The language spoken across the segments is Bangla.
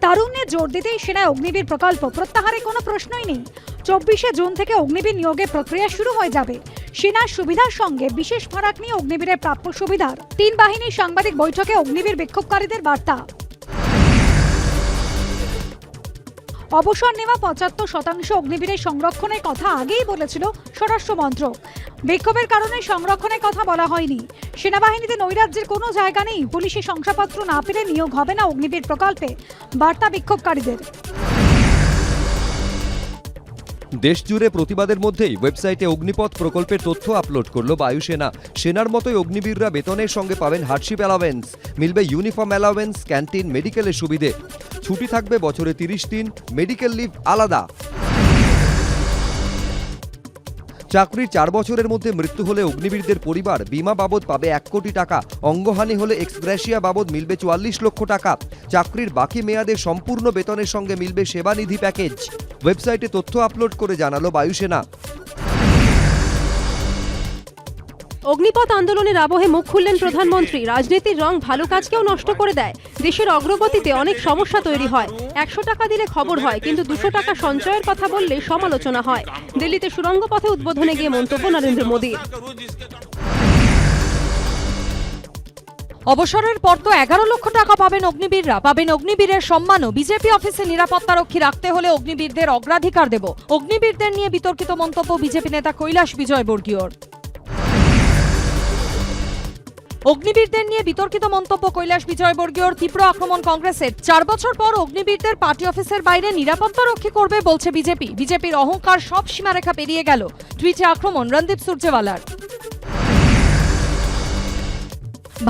তারুণ্যে জোর দিতেই সেনায় অগ্নিবীর প্রকল্প প্রত্যাহারে কোনো প্রশ্নই নেই। 24শে জুন থেকে অগ্নিবীর নিয়োগের প্রক্রিয়া শুরু হয়ে যাবে। সেনার সুবিধার সঙ্গে বিশেষ ফারাক নিয়ে অগ্নিবীরের প্রাপ্য সুবিধার 3 বাহিনীর সাংবাদিক বৈঠকে অগ্নিবীর বিক্ষোভকারীদের বার্তা। অবসর নেওয়া 75% অগ্নিবীরের সংরক্ষণের কথা আগেই বলেছিল স্বরাষ্ট্র মন্ত্রক। বিক্ষোভের কারণে সংরক্ষণের কথা বলা হয়নি। সেনাবাহিনীতে নৈরাজ্যের কোনো জায়গা নেই। পুলিশি শংসাপত্র না পেলে নিয়োগ হবে না অগ্নিবীর প্রকল্পে, বার্তা বিক্ষোভকারীদের। দেশজুড়ে প্রতিবাদের মধ্যেই ওয়েবসাইটে অগ্নিপথ প্রকল্পের তথ্য আপলোড করল বায়ুসেনা। সেনার মতোই অগ্নিবীররা বেতনের সঙ্গে পাবেন হার্ডশিপ অ্যালাওয়েন্স, মিলবে ইউনিফর্ম অ্যালাওয়েন্স, ক্যান্টিন, মেডিকেলের সুবিধে। ছুটি থাকবে বছরে 30 দিন, মেডিকেল লিভ আলাদা। চাকরির 4 বছরের মধ্যে মৃত্যু হলে অগ্নিবীরদের পরিবার বিমা বাবদ পাবে 1 কোটি টাকা। অঙ্গহানি হলে এক্সগ্রেশিয়া বাবদ মিলবে 44 লক্ষ টাকা। চাকরির বাকি মেয়াদে সম্পূর্ণ বেতনের সঙ্গে মিলবে সেবানিধি প্যাকেজ। ওয়েবসাইটে তথ্য আপলোড করে জানালো বায়ুসেনা। অগ্নিপথ আন্দোলনের আবহে মুখ খুললেন প্রধানমন্ত্রী। রাজনীতির রং ভালো কাজকেও নষ্ট করে দেয়। দেশের অগ্রগতিতে অনেক সমস্যা তৈরি হয়। 100 টাকা দিলে খবর হয়, কিন্তু 200 টাকা সঞ্চয়ের কথা বললে সমালোচনা হয়। দিল্লিতে সুড়ঙ্গ পথে উদ্বোধনে গিয়ে মন্তব্য নরেন্দ্র মোদীর। অবসরের পর তো 11 লক্ষ টাকা পাবেন অগ্নিবীররা, পাবেন অগ্নিবীরের সম্মানও। বিজেপি অফিসে নিরাপত্তারক্ষী রাখতে হলে অগ্নিবীরদের অগ্রাধিকার দেব। অগ্নিবীরদের নিয়ে বিতর্কিত মন্তব্য বিজেপি নেতা কৈলাস বিজয়বর্গীয়র। অগ্নিবীরদের নিয়ে বিতর্কিত মন্তব্য কৈলাস বিজয়বর্গীয়র। তীব্র আক্রমণ কংগ্রেসের। 4 বছর পর অগ্নিবীরদের পার্টি অফিসের বাইরে নিরাপত্তারক্ষী করবে বলছে বিজেপি। বিজেপির অহংকার সব সীমারেখা পেরিয়ে গেল। টুইটে আক্রমণ রণদীপ সুরজেওয়ালার।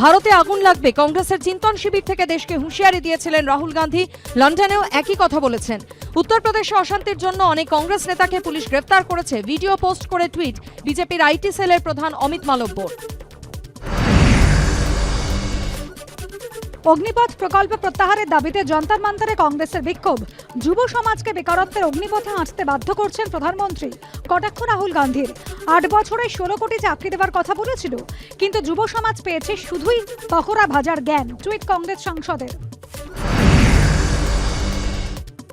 ভারতে আগুন লাগবে, কংগ্রেসের চিন্তন শিবির থেকে দেশকে হুঁশিয়ারি দিয়েছিলেন রাহুল গান্ধী। লন্ডনেও একই কথা বলেছেন। উত্তরপ্রদেশে অশান্তির জন্য অনেক কংগ্রেস নেতাকে পুলিশ গ্রেফতার করেছে। ভিডিও পোস্ট করে টুইট বিজেপির আইটি সেলের প্রধান অমিত মালব্যর। অগ্নিপথ প্রকল্প প্রত্যাহারের দাবিতে যন্তর মন্তরে কংগ্রেসের বিক্ষোভ। যুব সমাজকে বেকারত্বের অগ্নিপথে হাঁটতে বাধ্য করছেন প্রধানমন্ত্রী। কটাক্ষ রাহুল গান্ধীর। 8 বছরে 16 কোটি চাকরি দেওয়ার কথা বলেছিল, কিন্তু যুব সমাজ পেয়েছে শুধুই পকোড়া ভাজার জ্ঞান। টুইট কংগ্রেস সাংসদের।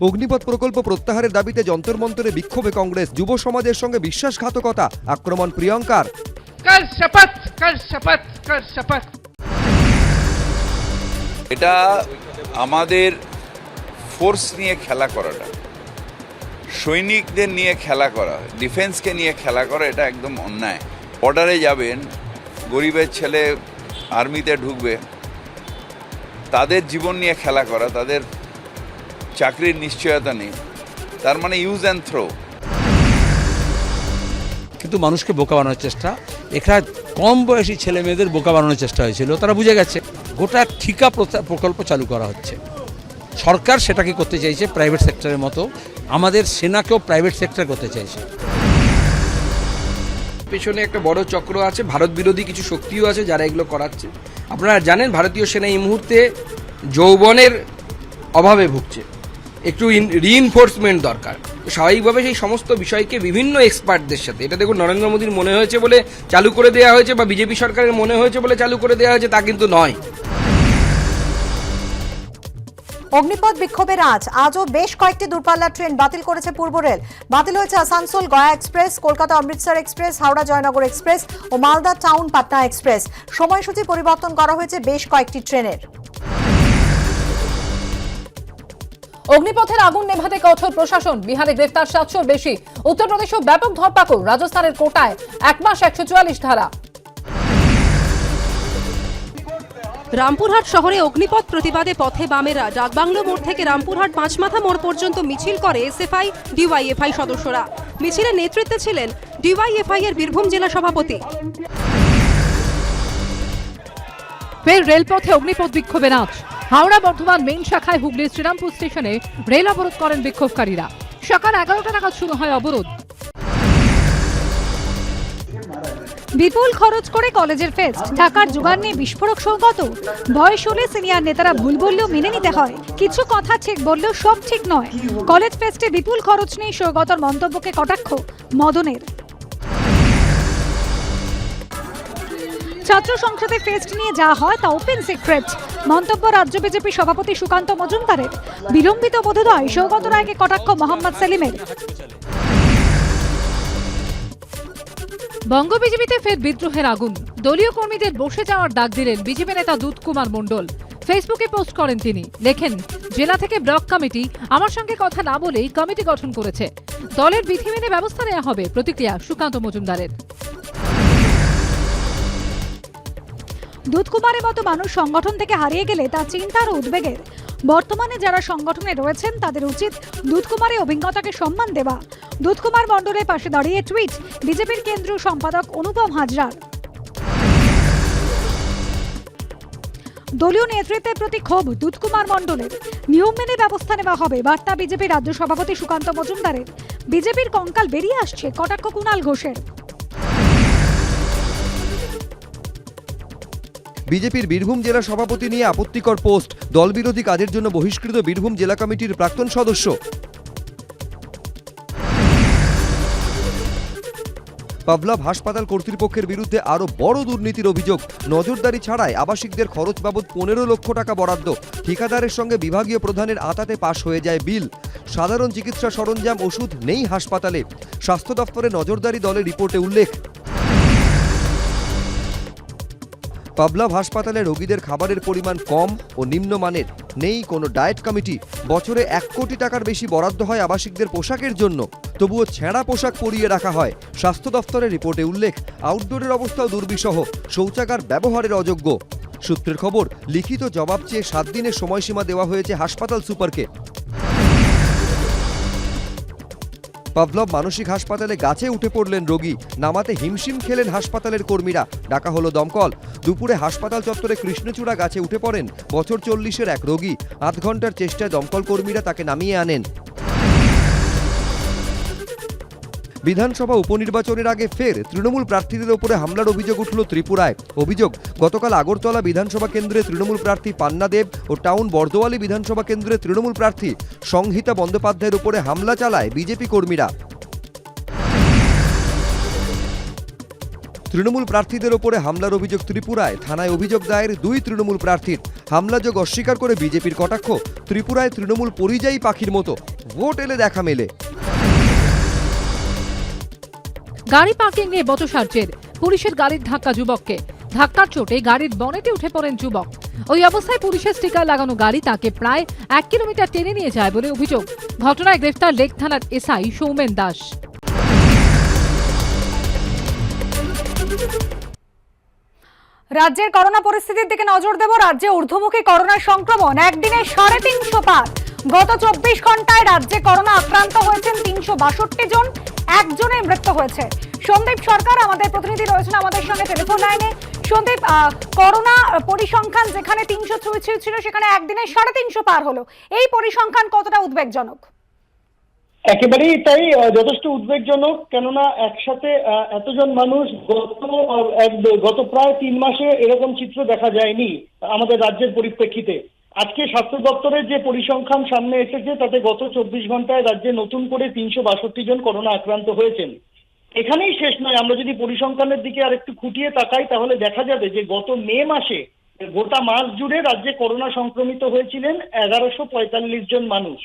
অগ্নিপথ প্রকল্প প্রত্যাহারের দাবিতে যন্তর মন্তরে বিক্ষোভে কংগ্রেস। যুব সমাজের সঙ্গে বিশ্বাসঘাতকতা, আক্রমণ প্রিয়ঙ্কার। कर शपथ कर शपथ कर शपथ। এটা আমাদের ফোর্স নিয়ে খেলা করাটা, সৈনিকদের নিয়ে খেলা করা, ডিফেন্সকে নিয়ে খেলা করা, এটা একদম অন্যায়। বর্ডারে যাবেন, গরিবের ছেলে আর্মিতে ঢুকবে, তাদের জীবন নিয়ে খেলা করা, তাদের চাকরির নিশ্চয়তা নেই, তার মানে ইউজ অ্যান্ড থ্রো। কিন্তু মানুষকে বোকা বানানোর চেষ্টা, এখানে কম বয়সী ছেলে মেয়েদের বোকা বানানোর চেষ্টা হয়েছিল। তারা বুঝে গেছে গোটা ঠিকা প্রকল্প চালু করা হচ্ছে। সরকার সেটাকে করতে চাইছে প্রাইভেট সেক্টরের মতো, আমাদের সেনাকেও প্রাইভেট সেক্টর করতে চাইছে। পেছনে একটা বড় চক্র আছে, ভারত বিরোধী কিছু শক্তিও আছে যারা এগুলো করাচ্ছে। আপনারা জানেন ভারতীয় সেনা এই মুহূর্তে যৌবনের অভাবে ভুগছে, একটু রিইনফোর্সমেন্ট দরকার। তো স্বাভাবিকভাবে সেই সমস্ত বিষয়কে বিভিন্ন এক্সপার্টদের সাথে, এটা দেখুন নরেন্দ্র মোদীর মনে হয়েছে বলে চালু করে দেওয়া হয়েছে বা বিজেপি সরকারের মনে হয়েছে বলে চালু করে দেওয়া হয়েছে, তা কিন্তু নয়। অগ্নিপথ বিক্ষোভের আজও বেশ কয়েকটি দূরপাল্লার ট্রেন বাতিল করেছে পূর্ব রেল। বাতিল হয়েছে Asansol Gaya express, Kolkata Amritsar express, Howrah Jaynagar express ও মালদা টাউন পাটনা এক্সপ্রেস। সময়সূচি পরিবর্তন করা হয়েছে বেশ কয়েকটি ট্রেনের। অগ্নিপথের আগুন নেভাতে কঠোর প্রশাসন। বিহারে গ্রেফতার 700-র বেশি। উত্তরপ্রদেশেও ব্যাপক ধরপাকড়। রাজস্থানের কোটায় 1 মাস 144 ধারা। রামপুরহাট শহরে অগ্নিপথ প্রতিবাদে পথে বামেরা। ডাকবাংলো মোড় থেকে রামপুরহাট পাঁচমাথা মোড় পর্যন্ত মিছিল করে এসএফআই ডিওয়াইএফআই সদস্যরা। মিছিলের নেতৃত্বে ছিলেন ডিওয়াইএফআই এর বীরভূম জেলা সভাপতি। ফের রেলপথে অগ্নিপথ বিক্ষোভের আজ। হাওড়া বর্ধমান মেইন শাখায় হুগলির শ্রীরামপুর স্টেশনে রেল অবরোধ করেন বিক্ষোভকারীরা। সকাল 11টা নাগাদ শুরু হয় অবরোধ। বিপুল খরচ করে কলেজের ফেস্ট, টাকার জোগাড় নিয়ে বিস্ফোরক সৌগত। বয়স হলে সিনিয়র নেতারা ভুল বললেও মেনে নিতে হয়, কিছু কথা ঠিক বললেও সব ঠিক নয়। কলেজ ফেস্টে বিপুল খরচ নিয়ে সৌগতর মন্তব্যকে কটাক্ষ মদনের। ছাত্র সংসদে ফেস্ট নিয়ে যা হয় তা ওপেন সিক্রেট। মন্তব্য রাজ্য বিজেপি সভাপতি সুকান্ত মজুমদারের। বিলম্বিত বোধোদয় সৌগত রায়কে কটাক্ষ মোহাম্মদ সেলিমের। বঙ্গ বিজেপিতে ফের বিদ্রোহের আগুন। দলীয় কর্মীদের বসে যাওয়ার ডাক দিলেন বিজেপি নেতা দুধ কুমার মণ্ডল। ফেসবুকে পোস্ট করেন তিনি, লেখেন, জেলা থেকে ব্লক কমিটি আমার সঙ্গে কথা না বলেই কমিটি গঠন করেছে, দলের বিধি মেনে ব্যবস্থা নেওয়া হবে। প্রতিক্রিয়া সুকান্ত মজুমদারের। দুধ কুমারের মতো মানুষ সংগঠন থেকে হারিয়ে গেলে তা চিন্তার ও উদ্বেগের। বর্তমানে যারা সংগঠনে রয়েছেন তাদের উচিত দুধ কুমারের অভিজ্ঞতাকে সম্মান দেওয়া। দুধ কুমার মণ্ডলের পাশে দাঁড়িয়ে টুইট বিজেপির কেন্দ্রীয় সম্পাদক অনুপম হাজরার। দলীয় নেতৃত্বের প্রতি ক্ষোভ দুধ কুমার মণ্ডলের। নিয়ম মেনে ব্যবস্থা নেওয়া হবে, বার্তা বিজেপির রাজ্য সভাপতি সুকান্ত মজুমদারের। বিজেপির কঙ্কাল বেরিয়ে আসছে, কটাক্ষ কুণাল ঘোষের। বিজেপির বীরভূম জেলা সভাপতি নিয়ে আপত্তিকর পোস্ট। দলবিরোধী কাজের জন্য বহিষ্কৃত বীরভূম জেলা কমিটির প্রাক্তন সদস্য। পাভলভ হাসপাতাল কর্তৃপক্ষের বিরুদ্ধে আরও বড় দুর্নীতির অভিযোগ। নজরদারি ছাড়াই আবাসিকদের খরচ বাবদ 15 লক্ষ টাকা বরাদ্দ। ঠিকাদারের সঙ্গে বিভাগীয় প্রধানের আতাতে পাশ হয়ে যায় বিল। সাধারণ চিকিৎসা সরঞ্জাম ওষুধ নেই হাসপাতালে। স্বাস্থ্য দফতরের নজরদারি দলের রিপোর্টে উল্লেখ। পাভলভ হাসপাতালে রোগীদের খাবারের পরিমাণ কম ও নিম্নমানের। নেই কোনো ডায়েট কমিটি। বছরে 1 কোটি টাকার বেশি বরাদ্দ হয় আবাসিকদের পোশাকের জন্য, তবুও ছেঁড়া পোশাক পরিয়ে রাখা হয়। স্বাস্থ্য দফতরের রিপোর্টে উল্লেখ, আউটডোরের অবস্থাও দুর্বিষহ, শৌচাগার ব্যবহারের অযোগ্য। সূত্রের খবর, লিখিত জবাব চেয়ে 7 দিনের সময়সীমা দেওয়া হয়েছে হাসপাতাল সুপারকে। পাভলভ মানসিক হাসপাতালে গাছে উঠে পড়লেন রোগী, নামাতে হিমশিম খেলেন হাসপাতালের কর্মীরা। ডাকা হলো দমকল। দুপুরে হাসপাতাল চত্বরে কৃষ্ণচূড়া গাছে উঠে পড়েন বছর 40-এর এক রোগী। আধ ঘন্টার চেষ্টায় দমকল কর্মীরা তাকে নামিয়ে আনেন। বিধানসভা উপনির্বাচনের আগে ফের তৃণমূল প্রার্থীদের ওপরে হামলার অভিযোগ উঠল ত্রিপুরায়। অভিযোগ, গতকাল আগরতলা বিধানসভা কেন্দ্রে তৃণমূল প্রার্থী পান্না দেব ও টাউন বর্দোয়ালি বিধানসভা কেন্দ্রে তৃণমূল প্রার্থী সংহিতা বন্দ্যোপাধ্যায়ের উপরে হামলা চালায় বিজেপি কর্মীরা। তৃণমূল প্রার্থীদের ওপরে হামলার অভিযোগ ত্রিপুরায়। থানায় অভিযোগ দায়ের 2 তৃণমূল প্রার্থীর। হামলাযোগ অস্বীকার করে বিজেপির কটাক্ষ, ত্রিপুরায় তৃণমূল পরিযায়ী পাখির মতো, ভোট এলে দেখা মেলে। গাড়ি পার্কিং নিয়ে বচসার জের। পুলিশের গাড়ির ধাক্কা যুবককে। ধাক্কার চোটে গাড়ির বনেটে উঠে পড়েন যুবক। ওই অবস্থায় পুলিশের স্টিকার লাগানো গাড়ি তাকে প্রায় 1 কিলোমিটার টেনে নিয়ে যায় বলে অভিযোগ। ঘটনায় গ্রেফতার লেক থানার এসআই সৌমেন দাস। রাজ্যের করোনা পরিস্থিতির দিকে নজর দেব। রাজ্যে ঊর্ধ্বমুখী করোনা সংক্রমণ একদিনে 350 পার। গত 24 ঘন্টায় রাজ্যে করোনা আক্রান্ত হয়েছেন 362 জন, একজনের মৃত্যু হয়েছে। সন্দীপ সরকার আমাদের প্রতিনিধি রয়েছেন আমাদের সঙ্গে টেলিফোন লাইনে। সন্দীপ, করোনা পরিসংখ্যান যেখানে 300 ছিল সেখানে একদিনে 350 পার হলো, এই পরিসংখ্যান কতটা উদ্বেগজনক? একেবারেই তাই, যথেষ্ট উদ্বেগজনক। কেননা একসাথে এতজন মানুষ গত প্রায় 3 মাসে এরকম চিত্র দেখা যায়নি আমাদের রাজ্যের পরিপ্রেক্ষিতে। আজকে স্বাস্থ্য দপ্তরের যে পরিসংখ্যান সামনে এসেছে তাতে গত 24 ঘন্টায় রাজ্যে নতুন করে 362 জন করোনা আক্রান্ত হয়েছেন। এখানেই শেষ নয়, আমরা যদি পরিসংখ্যানের দিকে আর একটু খুঁটিয়ে তাকাই তাহলে দেখা যাবে যে গত মে মাসে গোটা মাস জুড়ে রাজ্যে করোনা সংক্রমিত হয়েছিলেন 1145 জন মানুষ।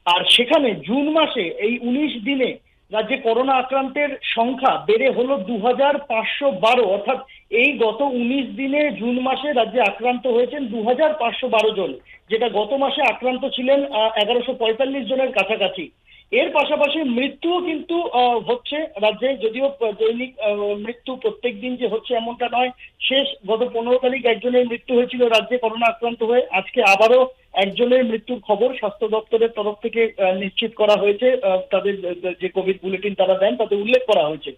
আর সেখানে জুন মাসে এই 19 দিনে রাজ্যে করোনা আক্রান্তের সংখ্যা বেড়ে হলো 2512। অর্থাৎ এই গত 19 দিনে জুন মাসে রাজ্যে আক্রান্ত হয়েছেন 2512 জন, যেটা গত মাসে আক্রান্ত ছিলেন 1145 জনের কাছাকাছি। এর পাশাপাশি মৃত্যুও কিন্তু হচ্ছে রাজ্যে, যদিও দৈনিক মৃত্যু প্রত্যেক দিন যে হচ্ছে এমনটা নয়। শেষ গত 15 তারিখ একজনের মৃত্যু হয়েছিল রাজ্যে করোনা আক্রান্ত হয়ে। আজকে আবারও একজনের মৃত্যুর খবর স্বাস্থ্য দপ্তরের তরফ থেকে নিশ্চিত করা হয়েছে। তাদের যে কোভিড বুলেটিন তারা দেন তাতে উল্লেখ করা হয়েছে।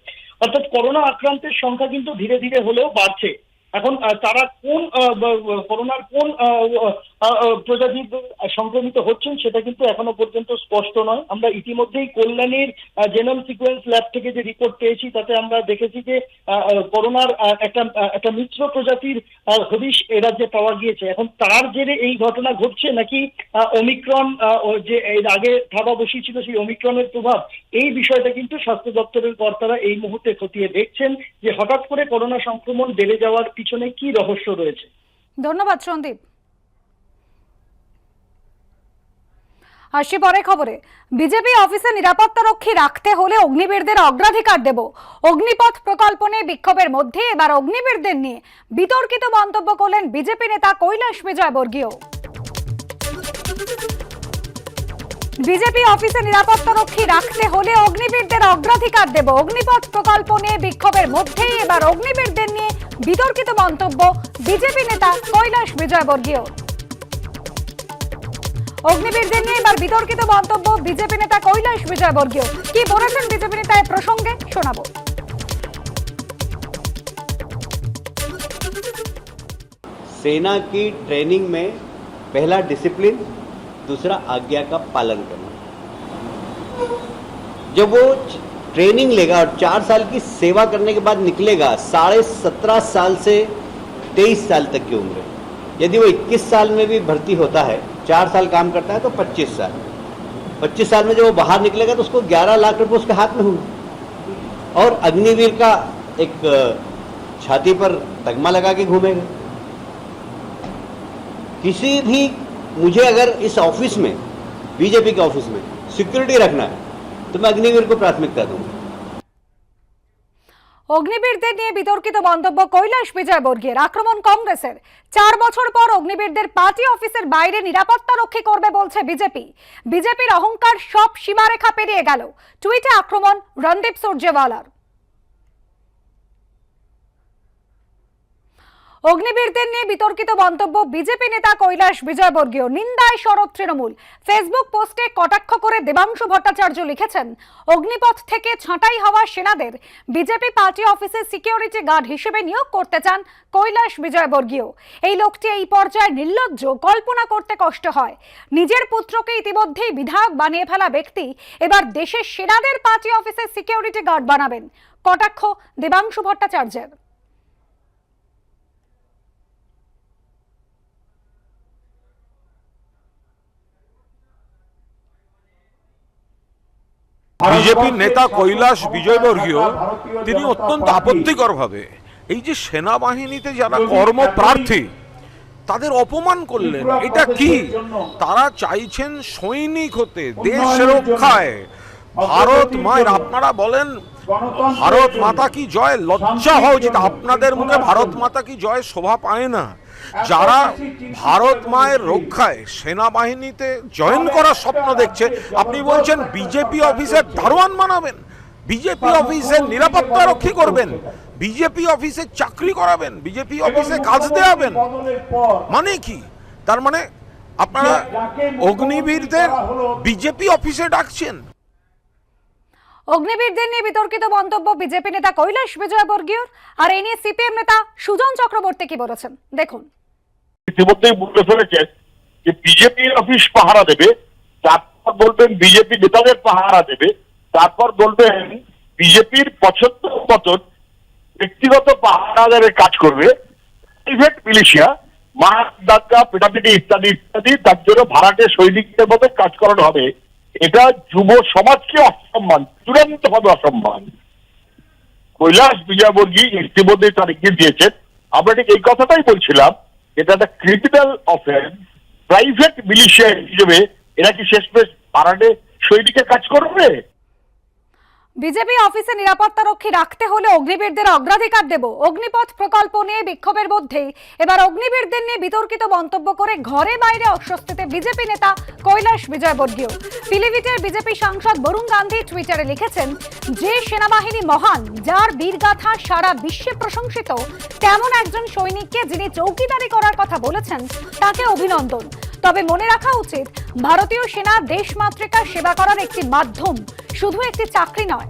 অর্থাৎ করোনা আক্রান্তের সংখ্যা কিন্তু ধীরে ধীরে হলেও বাড়ছে। এখন তারা কোন করোনার কোন প্রজাতি সংক্রমিত হচ্ছেন সেটা কিন্তু এখনো পর্যন্ত স্পষ্ট নয়। আমরা ইতিমধ্যেই কল্যাণীর জেনোম সিকোয়েন্স ল্যাব থেকে যে রিপোর্ট পেয়েছি তাতে আমরা দেখেছি যে করোনার একটা মিশ্র প্রজাতির হদিশ এ রাজ্যে পাওয়া গিয়েছে। এখন তার জেরে এই ঘটনা ঘটছে নাকি ওমিক্রন যে এর আগে থাবা বসিয়েছিল সেই ওমিক্রনের প্রভাব, এই বিষয়টা কিন্তু স্বাস্থ্য দপ্তরের কর্তারা এই মুহূর্তে খতিয়ে দেখছেন যে হঠাৎ করে করোনা সংক্রমণ বেড়ে যাওয়ার পিছনে কি রহস্য রয়েছে। ধন্যবাদ সন্দীপ। আসি পরে খবরে। বিজেপি অফিসে নিরাপত্তা রক্ষী রাখতে হলে অগ্নিবীরদের অগ্রাধিকার দেব। অগ্নিপথ প্রকল্প নিয়ে বিক্ষোভের মধ্যে এবার অগ্নিবীরদের নিয়ে বিতর্কিত মন্তব্য করলেন বিজেপি নেতা কৈলাস বিজয়বর্গীয়। বিজেপি অফিসে নিরাপত্তা রক্ষী রাখতে হলে অগ্নিবীরদের অগ্রাধিকার দেব। অগ্নিপথ প্রকল্প নিয়ে বিক্ষোভের মধ্যেই এবার অগ্নিবীরদের নিয়ে বিতর্কিত মন্তব্য বিজেপি নেতা কৈলাস বিজয়বর্গীয়। অগ্নিবীরদের নিয়ে এবার বিতর্কিত মন্তব্য বিজেপি নেতা কৈলাস বিজয়বর্গীয়। কি বলেছেন বিজেপি নেতা এই প্রসঙ্গে শোনাবো। सेना की ट्रेनिंग में पहला डिसिप्लिन, दूसरा आज्ञा का पालन करना। जब वो ट्रेनिंग लेगा और 4 साल की सेवा करने के बाद निकलेगा, 17.5 साल से 23 साल तक की उम्र, यदि वो 21 साल में भी भर्ती होता है, 4 साल काम करता है तो 25 साल, 25 साल में जब वो बाहर निकलेगा तो उसको 11 लाख रुपए उसके हाथ में होंगे और अग्निवीर का एक छाती पर तगमा लगा के घूमेगा। किसी भी मुझे अगर इस ऑफिस में, बीजेपी के ऑफिस में सिक्योरिटी रखना है तो मैं अग्निवीर को प्राथमिकता दूंगा। অগ্নিবীরদের নিয়ে বিতর্কিত মন্তব্য কৈলাস বিজয়বর্গীয়ের। আক্রমণ কংগ্রেসের। 4 বছর পর অগ্নিবীরদের পার্টি অফিসের বাইরে নিরাপত্তা রক্ষী করবে বলছে বিজেপি। বিজেপির অহংকার সব সীমারেখা পেরিয়ে গেল। টুইটে আক্রমণ রণদীপ সুরজেওয়ালার। অগ্নিবীরদের নিয়ে বিতর্কিত মন্তব্য বিজেপি নেতা কৈলাস বিজয়বর্গীয়। নিন্দায় সরব তৃণমূল। ফেসবুক পোস্টে কটাক্ষ করে দেবাংশু ভট্টাচার্য লিখেছেন, অগ্নিপথ থেকে ছাঁটাই হওয়া সেনাদের বিজেপি পার্টি অফিসে সিকিউরিটি গার্ড হিসেবে নিয়োগ করতে চান কৈলাস বিজয়বর্গীয়। এই লোকটি এই পর্যায়ে নির্লজ্জ, কল্পনা করতে কষ্ট হয়। নিজের পুত্রকে ইতিমধ্যেই বিধায়ক বানিয়ে ফেলা ব্যক্তি এবার দেশের সেনাদের পার্টি অফিসে সিকিউরিটি গার্ড বানাবেন। কটাক্ষ দেবাংশু ভট্টাচার্যের। বিজেপির নেতা কৈলাস বিজয়বর্গীয় তিনি অত্যন্ত আপত্তিকরভাবে এই যে সেনাবাহিনীতে যারা কর্মপ্রার্থী তাদের অপমান করলেন। এটা কি? তারা চাইছেন সৈনিক হতে, দেশ রক্ষায়, ভারত মায়ের। আপনারা বলেন ভারত মাতা কি জয়, লজ্জা হওয়া উচিত। আপনাদের মুখে ভারত মাতা কি জয় শোভা পায় না। যারা ভারত মায়ের রক্ষায় সেনাবাহিনীতে জয়েন করার স্বপ্ন দেখছে, আপনি বলছেন বিজেপি অফিসের দারোয়ান বানাবেন, বিজেপি অফিসের নিরাপত্তা রক্ষী করবেন, বিজেপি অফিসে চাকরি করাবেন, বিজেপি অফিসে কাজ দেওয়াবেন। মানে কি? তার মানে আপনারা অগ্নিবীরদের বিজেপি অফিসে ডাকছেন। অগ্নিবীরদের নিয়ে বিতর্কিত মন্তব্য বিজেপি নেতা কৈলাস বিজয়বর্গীয়। আর এই নিয়ে সিপিএম নেতা সুজন চক্রবর্তী কি বলেছেন দেখুন। ইতিমধ্যেই বলে ফেলেছেন যে বিজেপি অফিস পাহারা দেবে, তারপর বলবেন বিজেপি নেতাদের পাহারা দেবে, তারপর বলবেন বিজেপির পছন্দ মতন ব্যক্তিগত পাহারাদারের কাজ করবে, প্রাইভেট মিলিশিয়া, মার দাঙ্গা, পেটাপিটি ইত্যাদি ইত্যাদি, তার জন্য ভাড়াটে সৈনিকদের মতো কাজ করানো হবে। এটা যুব সমাজকে অসম্মান, চূড়ান্ত ভাবে অসম্মান। কৈলাস বিজয়বর্গী ইতিমধ্যে তার ইঙ্গিত দিয়েছেন। আমরা ঠিক এই কথাটাই বলছিলাম, এটা একটা ক্রিমিনাল অফেন্স। প্রাইভেট মিলিশিয়া হিসেবে এরা কি শেষমেশ ভাড়াটে সৈনিকের কাজ করবে? বিজেপি অফিসে নিরাপত্তা রক্ষী রাখতে হলে অগ্নিবীরদের অগ্রাধিকার দেব। অগ্নিপথ প্রকল্প নিয়ে বিক্ষোভের মধ্যেই এবার অগ্নিবীরদের নিয়ে বিতর্কিত মন্তব্য করে ঘরে বাইরে অস্বস্তিতে বিজেপি নেতা কৈলাস বিজয়বর্গীয়। পিলিভিটের বিজেপি সাংসদ বরুণ গান্ধী টুইটারে লিখেছেন, যে সেনাবাহিনী মহান, যার বীরগাথা সারা বিশ্বে প্রশংসিত, তেমন একজন সৈনিককে যিনি চৌকিদারি করার কথা বলেছেন তাকে অভিনন্দন। তবে মনে রাখা উচিত, ভারতীয় সেনা দেশমাতৃকার সেবা করার একটি মাধ্যম, শুধু একটি চাকরি নয়।